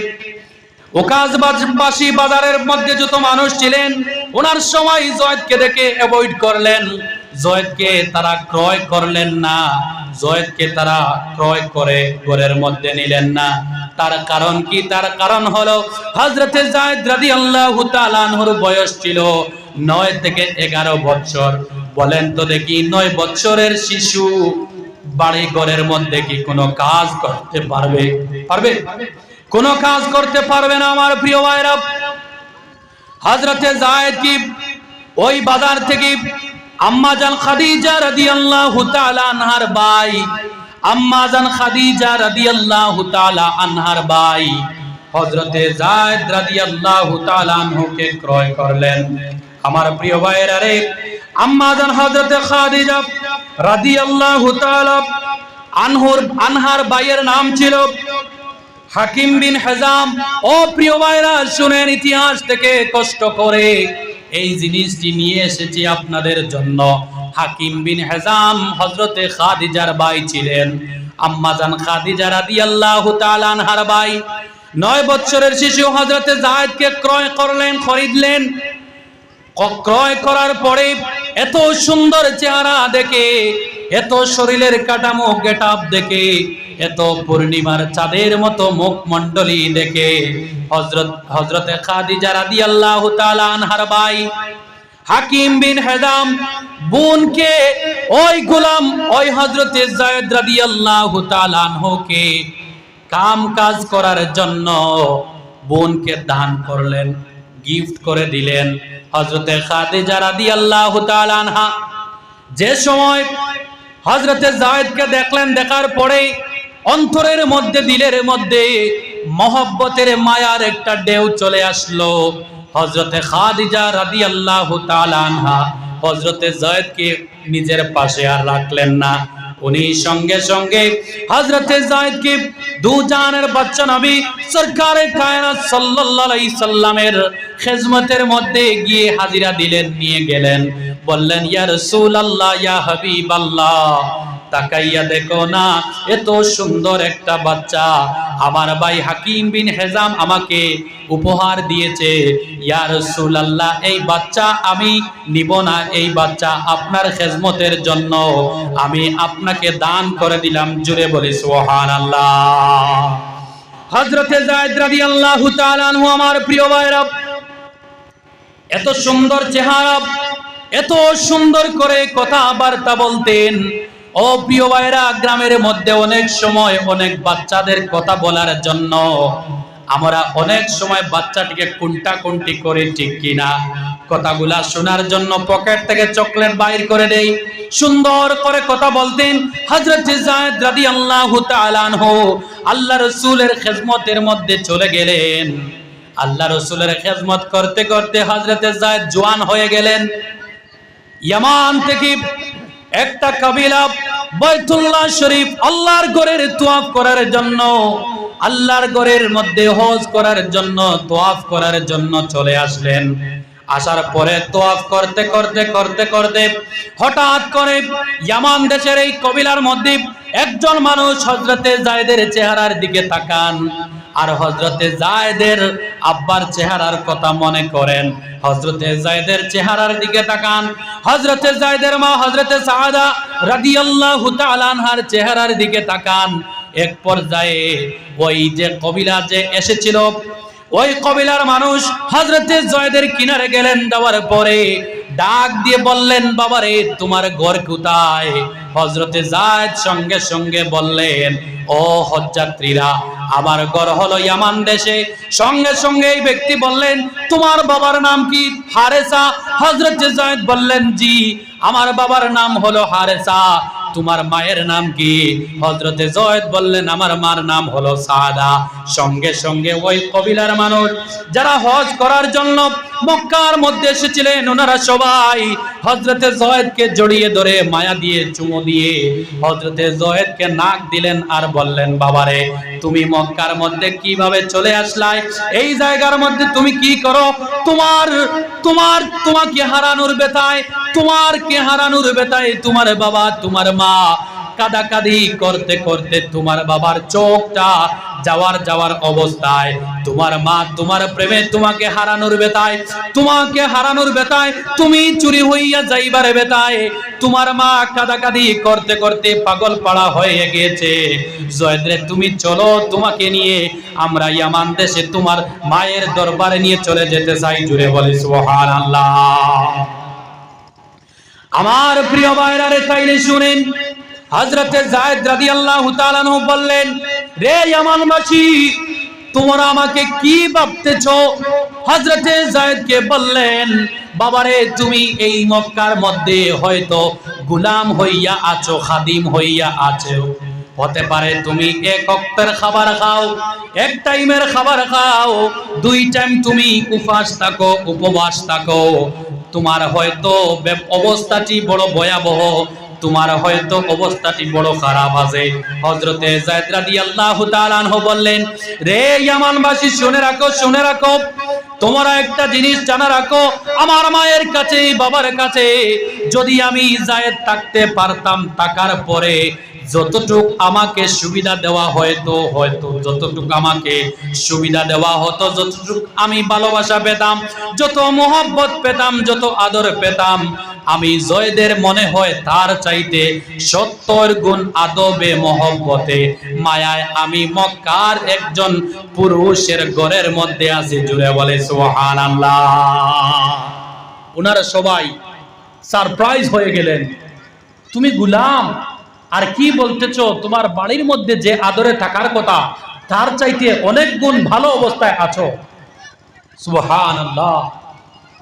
উকাজবাসী বাজারের মধ্যে যত মানুষ ছিলেন ওনার সময় যায়েদকে দেখে অ্যাভয়েড করলেন। যায়েদকে তারা ক্রয় করলেন না, যায়েদকে তারা ক্রয় করে ঘরের মধ্যে নিলেন না। তার কারণ কি? তার কারণ হলো হযরতে যায়েদ রাদিয়াল্লাহু তাআলা আনহুর বয়স ছিল 9 থেকে 11 বছর। বলেন তো দেখি, 9 বছরের শিশু বাড়ি ঘরের মধ্যে কি কোনো কাজ করতে পারবে? পারবে? কোনো কাজ করতে পারবে না আমার প্রিয় ভাইরা। হযরতে যায়েদ কি ওই বাজার থেকে আম্মা জান খাদিজা রাদিয়াল্লাহু তাআলা আনহার ভাই, আম্মা জান খাদিজা রাদিয়াল্লাহু তাআলা আনহার ভাই হযরতে যায়েদ রাদিয়াল্লাহু তাআলা আনহুকে ক্রয় করলেন। আমার প্রিয় ভাইরা রে, আম্মা জান হযরতে খাদিজা রাদিয়াল্লাহু তাআলা আনহার ভাইয়ের নাম ছিল হাকিম বিন হিজাম। ও প্রিয় ভাইরা শুনেন, ইতিহাস থেকে কষ্ট করে এই জিনিসটি নিয়ে এসেছি আপনাদের জন্য। হাকিম বিন হিজাম হযরতে খাদিজার ভাই ছিলেন। আম্মা জান খাদিজা রাদিয়াল্লাহু তাআলা আনহার ভাই। 9 বছরের শিশু হযরতে যায়েদকে ক্রয় করলেন, খরিদলেন। ক্রয় করার পরে এত সুন্দর চেহারা দেখে, এত শরীরের কাঠামো গেটআপ দেখে, এত পূর্ণিমার চাঁদের মতো মুখমণ্ডলী দেখে হযরতে খাদিজা রাদিয়াল্লাহু তাআলা আনহার ভাই হাকিম বিন হিজাম বোনকে, ওই গোলাম, ওই হযরতে যায়েদ রাদিয়াল্লাহু তাআলা আনহুকে কাম কাজ করার জন্য বোনকে দান করলেন, গিফট করে দিলেন। হযরতে খাদিজা রাদিয়াল্লাহু তাআলা আনহা যে সময় হযরতে যায়েদকে দেখলেন, দেখার পরে অন্তরের মধ্যে, দিলের মধ্যে মহব্বতের মায়ার একটা ঢেউ চলে আসলো। হযরতে খাদিজা রাদিয়াল্লাহু তাআলা আনহা হযরতে যায়েদকে নিজের পাশে আর রাখলেন না। উনি সঙ্গে সঙ্গে হযরতে যায়েদকে দুজানের বাচ্চা নবী সরকারে কায়নাত সাল্লাল্লাহু আলাইহি সাল্লামের খিদমতের মধ্যে গিয়ে হাজিরা দিলেন, নিয়ে গেলেন। বললেন, ইয়া রাসূলুল্লাহ, ইয়া হাবিবাল্লাহ, তাকাইয়া দেখো না, এত সুন্দর একটা বাচ্চা আমার ভাই হাকিম বিন হিজাম আমাকে উপহার দিয়েছে। ইয়া রাসূলুল্লাহ, এই বাচ্চা আমি নিব না, এই বাচ্চা আপনার খিদমতের জন্য আমি আপনাকে দান করে দিলাম। জোরে বলি সুবহানাল্লাহ। হযরতে যায়েদ রাদিয়াল্লাহু তাআলা আনহু, আমার প্রিয় ভাইরা, এত সুন্দর চেহারা, এত সুন্দর করে কথাবার্তা বলতেন। ও প্রিয় ভাইরা, গ্রামের মধ্যে অনেক সময় অনেক বাচ্চাদের কথা বলার জন্য আমরা অনেক সময় বাচ্চাটিকে কুন্টাকুন্টি করে, ঠিক কিনা? কথাগুলা শোনার জন্য পকেট থেকে চকলেট বাইর করে দেই, সুন্দর করে কথা বলতেন। হযরত যায়েদ রাদিয়াল্লাহু তাআলা আনহু আল্লাহ রাসূলের খিদমতের মধ্যে চলে গেলেন। আল্লাহ রাসূলের খিদমত করতে করতে হযরত যায়েদ জওয়ান হয়ে গেলেন। ইয়ামান থেকে একটা কাবিলা বাইতুল্লাহ শরীফ, আল্লাহর ঘরের তওয়াফ করার জন্য, আল্লাহর ঘরের মধ্যে হজ করার জন্য, তওয়াফ করার জন্য চলে আসলেন। আসার পরে তওয়াফ করতে করতে করতে করতে হঠাৎ করে ইয়ামান দেশের এই কবিলার মধ্যে একজন মানুষ হযরতে যায়েদের চেহারার দিকে তাকান আর হযরতে যায়েদের আব্বার চেহারার কথা মনে করেন। হযরতে যায়েদের চেহারার দিকে তাকান, হযরতে যায়েদের মা হযরতে সাআদা রাদিয়াল্লাহু তাআলা আনহার চেহারার দিকে তাকান। এক পর্যায়ে ওই যে কবিলা যে এসেছিল, ওই কবিলার মানুষ হযরতে যায়েদের কিনারে গেলেন। যাওয়ার পরে ডাক দিয়ে বললেন, বাবারে তোমার ঘর কোথায়? হযরতে যায়েদ সঙ্গে সঙ্গে বললেন, ও হজযাত্রীরা, আমার ঘর হলো ইয়ামান দেশে। সঙ্গে সঙ্গে এই ব্যক্তি বললেন, তোমার বাবার নাম কি? হারেসা। হযরতে যায়েদ বললেন, জি, আমার বাবার নাম হলো হারেসা। তোমার মায়ের নাম কি? হযরতে যায়েদ বললেন, আমার মার নাম হলো সাআদা। সঙ্গে সঙ্গে ওই কবিলার মানুষ যারা হজ করার জন্য মক্কার মধ্যে এসেছিলেন, ওনারা সবাই হযরতে যায়েদকে জড়িয়ে ধরে মায়া দিয়ে চুমু দিয়ে হযরতে যায়েদকে নাক দিলেন আর বললেন, বাবারে তুমি মক্কার মধ্যে কিভাবে চলে আসলাই? এই জায়গার মধ্যে তুমি কি করো? তোমাকে হারানোর বেতায়, তোমার বাবা, তোমার মা কাদাকাদি করতে করতে তোমার বাবার চোখটা যাওয়ার অবস্থায়, তোমার মা তোমার প্রেমে তোমাকে হারানোর বেতায় তুমি চুরি হইয়া যাইবার বেতায় তোমার মা কাদাকাদি করতে করতে পাগল পাড়া হয়ে গেছে। যায়েদ রে, তুমি চলো, তোমাকে নিয়ে আমরা ইয়ামান দেশে তোমার মায়ের দরবারে নিয়ে চলে যেতে চাই। জুড়ে বলি সুবহানাল্লাহ। আমার প্রিয় ভাইরা রে, তাইলে শুনেন, হযরতে যায়েদ রাদিয়াল্লাহু তাআলা আনহু বললেন, রে ইয়ামানবাসী, তোমরা আমাকে কি ভাবতেছো? হযরতে যায়েদকে বললেন, বাবারে তুমি এই মক্কার মধ্যে হয়তো গোলাম হইয়া আছো, খাদিম হইয়া আছো, হতে পারে তুমি এক ওয়াক্তের খাবার খাও, এক টাইমের খাবার খাও, 2 টাইম তুমি উপবাস থাকো, তোমার হয়তো অবস্থাটি বড় ভয়াবহ, তোমার হয়তো অবস্থাটি বড় খারাপ আছে। হযরতে যায়েদ রাদিয়াল্লাহু তাআলা আনহু বললেন, রে ইয়ামানবাসী শুনে রাখো, শুনে রাখো, তোমরা একটা জিনিস জানা রাখো, আমার মায়ের কাছে, বাবার কাছে যদি আমি যায়েদ থাকতে পারতাম, টাকার পরে যতটুক আমাকে সুবিধা দেওয়া হয়তো যতটুক আমাকে সুবিধা দেওয়া হতো, যতটুক আমি ভালোবাসা পেতাম, যত মোহব্বত পেতাম, যত আদর পেতাম, আমি জয়দের মনে হয় তার চাইতে 70 গুণ আদবে মোহব্বতে মায়ায় আমি মক্কার একজন পুরুষের ঘরের মধ্যে আছি। জুড়ে বলে সুবহানাল্লাহ। ওনারা সবাই সারপ্রাইজ হয়ে গেলেন, তুমি গোলাম আর কি বলতেছো? তোমার বাড়ির মধ্যে যে আদরে থাকার কথা তার চাইতে অনেক গুণ ভালো অবস্থায় আছো। সুবহানাল্লাহ।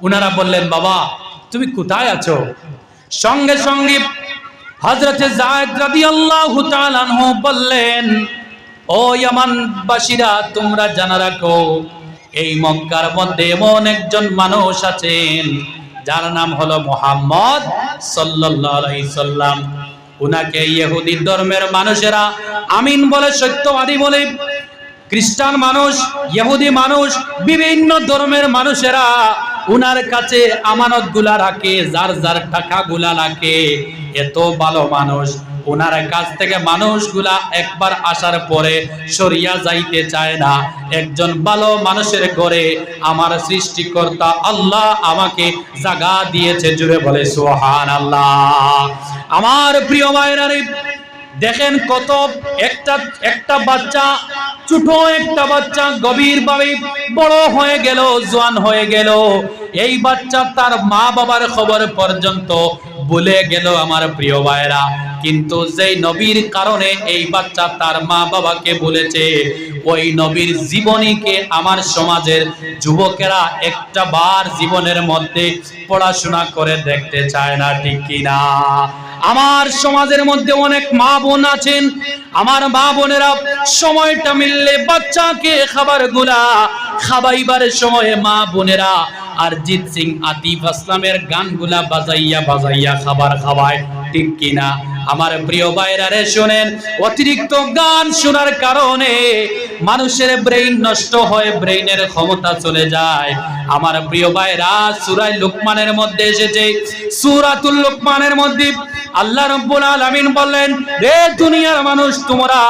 ওনারা বললেন, বাবা তুমি কোথায় আছো? সঙ্গে সঙ্গে হযরতে যায়েদ রাদিয়াল্লাহু তাআলা আনহু বললেন, ও ইয়ামানবাসীরা, তোমরা জানা রাখো, এই মক্কার মধ্যে এমন একজন মানুষ আছেন যার নাম হলো মুহাম্মদ সাল্লাল্লাহু আলাইহি সাল্লাম। উনাকে ইহুদি ধর্মের মানুষেরা আমিন বলে, সত্যবাদী বলে। খ্রিস্টান মানুষ, ইহুদি মানুষ, বিভিন্ন ধর্মের মানুষেরা উনার কাছে আমানত গুলা রাখে, যার যার টাকা গুলা রাখে। এত ভালো মানুষ, ওনার কাছ থেকে মানুষগুলা একবার আসার পরে সরিয়া যাইতে চায় না। একজন ভালো মানুষের ঘরে আমার সৃষ্টিকর্তা আল্লাহ আমাকে জায়গা দিয়েছে। জুড়ে বলে সুবহানাল্লাহ। আমার প্রিয় ভাইরা, দেখেন কত একটা বাচ্চা, ছোট একটা বাচ্চা গভীরভাবে বড় হয়ে গেল, জওয়ান হয়ে গেল। এই বাচ্চা তার মা বাবার খবর পর্যন্ত ভুলে গেল আমার প্রিয় ভাইরা। কিন্তু যেই নবীর কারণে এই বাচ্চা তার মা বাবাকে বলেছে, ওই নবীর জীবনীকে আমার সমাজের যুবকেরা একটা বার জীবনের মধ্যে পড়াশোনা করে দেখতে চায় না, ঠিক কিনা? আমার সমাজের মধ্যে অনেক মা বোন আছেন, আমার মা বোনেরা সময়টা মিললে বাচ্চাকে খাবারগুলা খাওয়াইবার সময়ে মা বোনেরা অরিজিৎ সিং, আতিফ আসলামের গানগুলা বাজাইয়া বাজাইয়া খাবার খাওয়ায়, ঠিক কিনা? আমার প্রিয় ভাইরা রে শুনেন, অতিরিক্ত গান শোনার কারণে মানুষের ব্রেইন নষ্ট হয়, ব্রেইনের ক্ষমতা চলে যায়। আমার প্রিয় ভাইরা, সূরা লুকমানের মধ্যে এসেছে, সূরাতুল লুকমানের মধ্যে আল্লাহ রাব্বুল আলামিন বললেন, রে দুনিয়ার মানুষ, তোমরা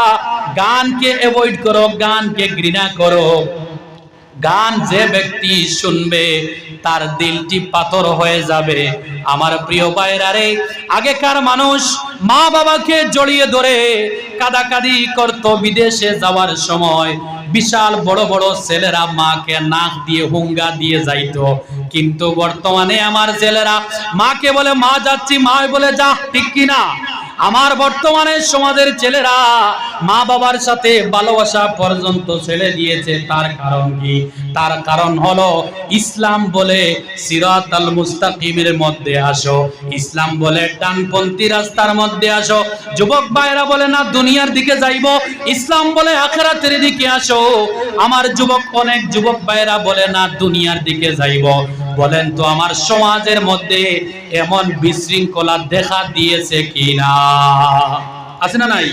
গানকে অ্যাভয়েড করো, গানকে ঘৃণা করো। গান যে ব্যক্তি শুনবে তার দিলটি পাথর হয়ে যাবে। আমার প্রিয় ভাইরা রে, আগেকার মানুষ মা বাবাকে জড়িয়ে ধরে কাদাকাদি করত বিদেশে যাওয়ার সময়। বিশাল বড় বড় ছেলেরা মাকে নাক দিয়ে হুঙ্গা দিয়ে যাইতো, কিন্তু বর্তমানে আমার ছেলেরা মাকে বলে মা যাচ্ছি, মা বলে যা, ঠিক কিনা? আমার বর্তমানে সমাজের ছেলেরা মা বাবার সাথে ভালোবাসা পর্যন্ত ছেড়ে দিয়েছে। তার কারণ কি? তার কারণ হলো ইসলাম বলে সিরাতাল মুস্তাকিমের মধ্যে আসো, ইসলাম বলে ডানপন্থী রাস্তার মধ্যে আসো। যুবক ভাইরা বলে না দুনিয়ার দিকে যাইবো, ইসলাম বলে আখিরাতের দিকে আসো। আমার যুবক, অনেক যুবক ভাইরা বলে না দুনিয়ার দিকে যাইবো। বলেন তো আমার সমাজের মধ্যে এমন বিশৃঙ্খলা দেখা দিয়েছে কিনা? আছে না নাই?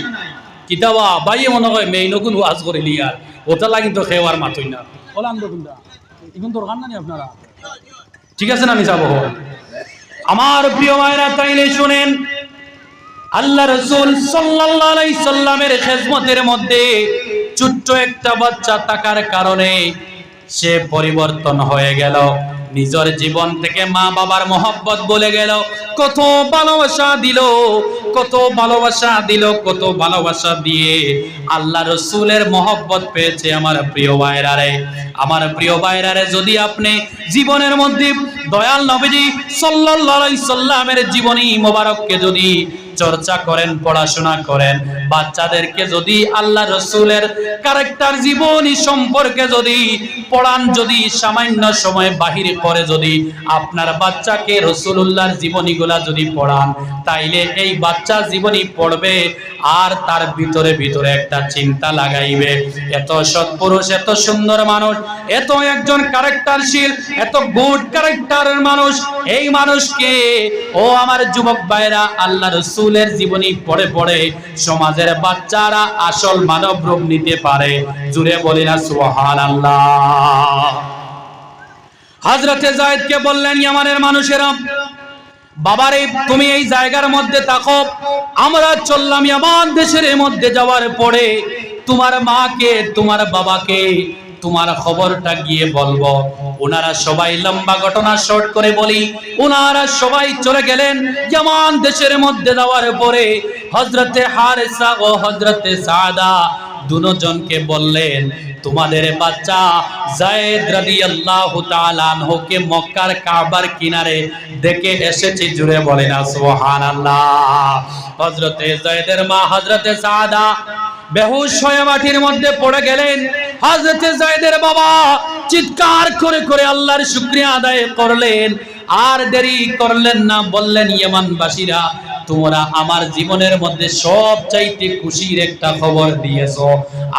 কিতাবা বাইয়ে মনে হয় মেই নকুন ওয়াজ করে লিয়ার ওটা লাগি তো খেওয়ার মাতই না ওলাম দেখুনটা এখন দরকার না আপনারা, ঠিক আছে না? নিসাব আমার প্রিয় ভাইরা, তাইলে শুনেন, আল্লাহ রাসূল সাল্লাল্লাহু আলাইহি সাল্লামের খেদমতের মধ্যে ছোট্ট একটা বাচ্চা থাকার কারণে সে পরিবর্তন হয়ে গেল। নিজের জীবন থেকে মা বাবার মহব্বত বলে গেল। কত ভালোবাসা দিল, কত ভালোবাসা দিল, কত ভালোবাসা দিয়ে আল্লাহ রসুলের মহব্বত পেয়েছে। আমার প্রিয় ভাইরা রে, আমার প্রিয় ভাইরা রে, যদি আপনি জীবনের মধ্যে দয়াল নবীজি সাল্লাল্লাহু আলাইহি সাল্লামের জীবনী মোবারককে যদি চর্চা করেন, পড়াশোনা করেন, বাচ্চাদেরকে যদি আল্লাহ রসুলের ক্যারেক্টার জীবনী সম্পর্কে যদি পড়ান, যদি সামান্য সময় বাহির করে যদি আপনার বাচ্চাকে রাসূলুল্লাহর জীবনীগুলা যদি পড়ান, তাইলে এই বাচ্চা জীবনী পড়বে আর তার ভিতরে ভিতরে একটা চিন্তা লাগাইবে, এত সৎপুরুষ, এত সুন্দর মানুষ, এত একজন ক্যারেক্টারশীল, এত গুড ক্যারেক্টারের মানুষ, এই মানুষকে ও আমার যুবক ভাইরা আল্লাহ রসুল রাসূলের জীবনী পড়ে পড়ে সমাজের বাচ্চারা আসল মানব রূপ নিতে পারে। জুড়ে বলি না সুবহানাল্লাহ। হযরতে যায়েদকে বললেন, ইয়ামানের মানুষেরা, বাবারে তুমি এই জায়গার মধ্যে থাকো, আমরা চললাম ইয়ামান দেশের মধ্যে যাওয়ার পরে তোমার মাকে, তোমার বাবাকে তোমার খবরটা গিয়ে বলবো। ওনারা সবাই, লম্বা ঘটনা শর্ট করে বলি, ওনারা সবাই চলে গেলেন ইয়ামান দেশের মধ্যে যাওয়ার পরে হযরতে হারেসা ও হযরতে সাদা দুজনকে বললেন, তোমাদের বাচ্চা যায়েদ রাদিয়াল্লাহু তাআলা আনহুকে মক্কার কাবার কিনারে দেখে এসেছি। জুড়ে বলেন সুবহানাল্লাহ। হযরতে যায়েদের মা হযরতে সাদা বেহুশ হয়ে মাটির মধ্যে পড়ে গেলেন। হযরতে যায়েদের বাবা চিৎকার করে করে আল্লাহর শুকরিয়া আদায় করলেন, আর দেরি করলেন না, বললেন, ইয়ামানবাসীরা, তোমরা আমার জীবনের মধ্যে সবচাইতে খুশির একটা খবর দিয়েছো।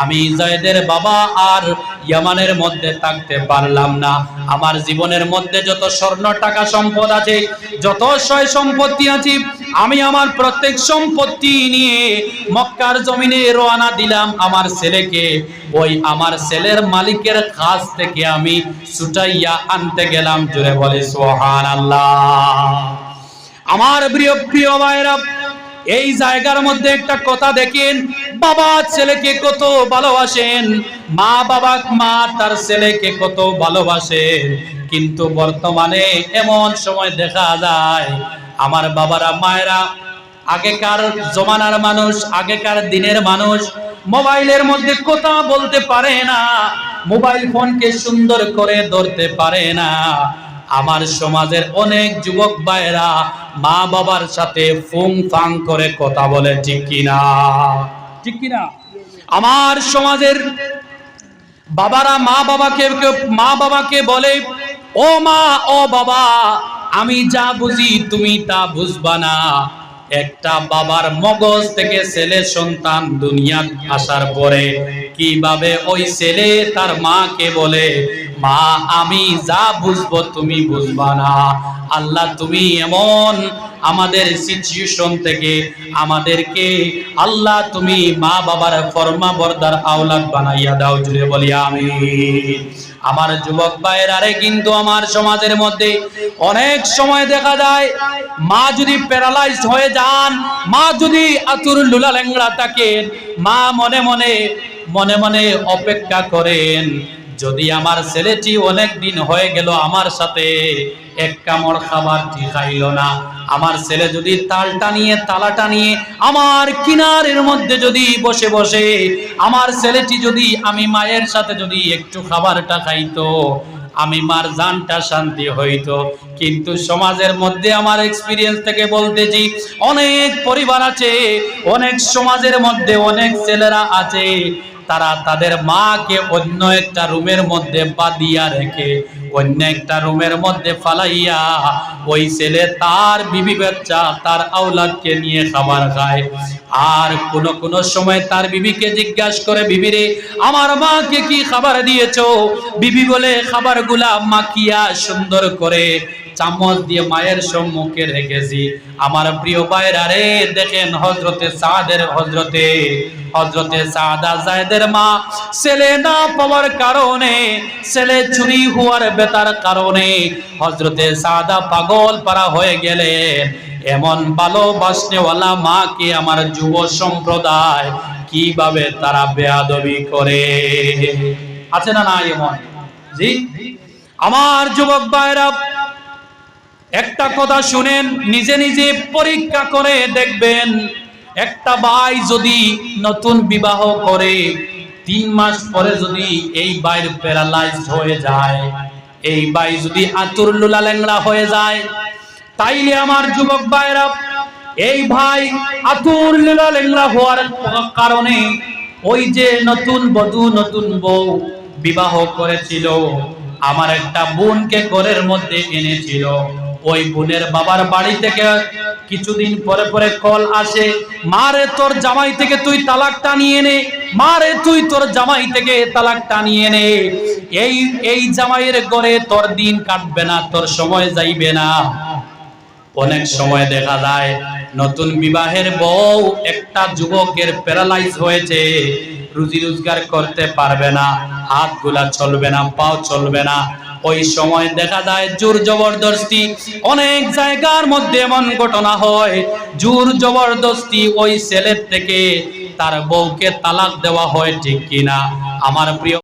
আমি যায়েদের বাবা আর ইয়ামানের মধ্যে থাকতে পারলাম না। আমার জীবনের মধ্যে যত স্বর্ণ টাকা সম্পদ আছে, যত সয় সম্পত্তি আছে, আমি আমার প্রত্যেক সম্পত্তি নিয়ে মক্কার জমিনে রওনা দিলাম। আমার ছেলেকে ওই আমার ছেলের মালিকের কাছ থেকে আমি ছুটাইয়া আনতে গেলাম। জোরে বলে সুবহানাল্লাহ। আমার প্রিয় ভাইরা, এই জায়গার মধ্যে একটা কথা দেখেন, বাবা ছেলেকে কত ভালোবাসেন, মা তার ছেলেকে কত ভালোবাসেন। কিন্তু বর্তমানে এমন সময় দেখা যায়, আমার বাবারা মায়েরা, আগেকার জমানার মানুষ, আগেকার দিনের মানুষ মোবাইলের মধ্যে কথা বলতে পারে না, মোবাইল ফোনকে সুন্দর করে ধরতে পারে না। আমার সমাজের অনেক যুবক ভাইরা মা বাবার সাথে ফুং ফাং করে কথা বলে, ঠিক কিনা? ঠিক কিনা? আমার সমাজের বাবারা মা বাবাকে বলে, ও মা, ও বাবা, আমি যা বুঝি তুমি তা বুঝবা না। একটা বাবার মগজ থেকে ছেলে সন্তান দুনিয়া আসার পরে কিভাবে ওই ছেলে তার মাকে বলে, মা, আমি যা বুঝবো তুমি বুঝবা না। আল্লাহ, তুমি এমন আমাদের সিচুয়েশন থেকে আমাদেরকে, আল্লাহ, তুমি মা বাবার ফরমাবরদার আওলাদ বানাইয়া দাও। জুড়ে বলি আমিন। আমার যুবক ভাইরা রে, কিন্তু আমার সমাজের মধ্যে অনেক সময় দেখা যায়, মা যদি প্যারালাইজড হয়ে যান, মা যদি আতুর লুলা ল্যাংড়া থাকেন, মা মনে মনে অপেক্ষা করেন, যদি আমার ছেলেটি অনেক দিন হয়ে গেল আমার সাথে এক কামড় খাবার খাইলো না, আমার ছেলে যদি তালাটা নিয়ে আমার কিনারের মধ্যে যদি বসে বসে আমার ছেলেটি যদি আমি মায়ের সাথে যদি একটু খাবারটা খাইতো, আমি মার জানটা শান্তি হইতো। কিন্তু সমাজের মধ্যে আমার এক্সপিরিয়েন্স থেকে বলতেছি, অনেক পরিবার আছে, অনেক সমাজের মধ্যে অনেক ছেলেরা আছে, তারা তাদের মাকে অন্য একটা রুমের মধ্যে বাঁধিয়া রেখে অন্য একটা রুমের মধ্যে ফালাইয়া ওই ছেলে তার বিবি বাচ্চা তার আওলাদকে নিয়ে খাবার খায়। আর কোন সময় তার বিবিকে জিজ্ঞাসা করে, বিবিরে, আমার মাকে কি খাবার দিয়েছো? বিবি বলে, খাবারগুলা মাখিয়া সুন্দর করে চামচ দিয়ে মায়ের সম্মুখে রেখেছি। আমার প্রিয় ভাইরা রে, দেখেন হযরতে সাদা যায়েদের মা ছেলে না পাওয়ার কারণে, ছেলে চুরি হওয়ার বেতার কারণে হযরতে সাদা পাগল পারা হয়ে গেলেন। এমন ভালোবাসনেওয়ালা মাকে আমার যুব সম্প্রদায় কিভাবে তারা বেয়াদবি করে, আছে না না এমন? জি, আমার যুবক ভাইরা, একটা কথা শুনেন, নিজে নিজে পরীক্ষা করে দেখবেন, একটা ভাই যদি নতুন বিবাহ করে 3 মাস পরে যদি এই ভাইয়ের প্যারালাইজড হয়ে যায়, এই ভাই যদি আতুর লুলা ল্যাংড়া হয়ে যায়, তাইলে আমার যুবক ভাইরা, এই ভাই আতুর লুলা ল্যাংড়া হওয়ার কারণে ওই যে নতুন বধূ নতুন বউ বিবাহ করেছিল, আমার একটা বোনকে ঘরের মধ্যে এনেছিল, ওই বোনের বাবার বাড়ি থেকে কিছুদিন পরে পরে কল আসে, মারে তোর জামাই থেকে তুই তালাকটা নিয়ে নে, মারে তুই তোর জামাই থেকে তালাকটা নিয়ে নে, এই জামাইয়ের ঘরে তোর দিন কাটবে না, তোর সময় যাইবে না। অনেক সময় দেখা যায় নতুন বিবাহের বউ একটা যুবকের প্যারালাইজ হয়েছে, রুজি রোজগার করতে পারবে না, হাতগুলা চলবে না, পাও চলবে না। ওই সময় দেখা যায় জোর জবরদস্তি, অনেক জায়গার মধ্যে এমন ঘটনা হয়, জোর জবরদস্তি ওই ছেলের থেকে তার বউকে তালাক দেওয়া হয়, ঠিক কিনা আমার প্রিয়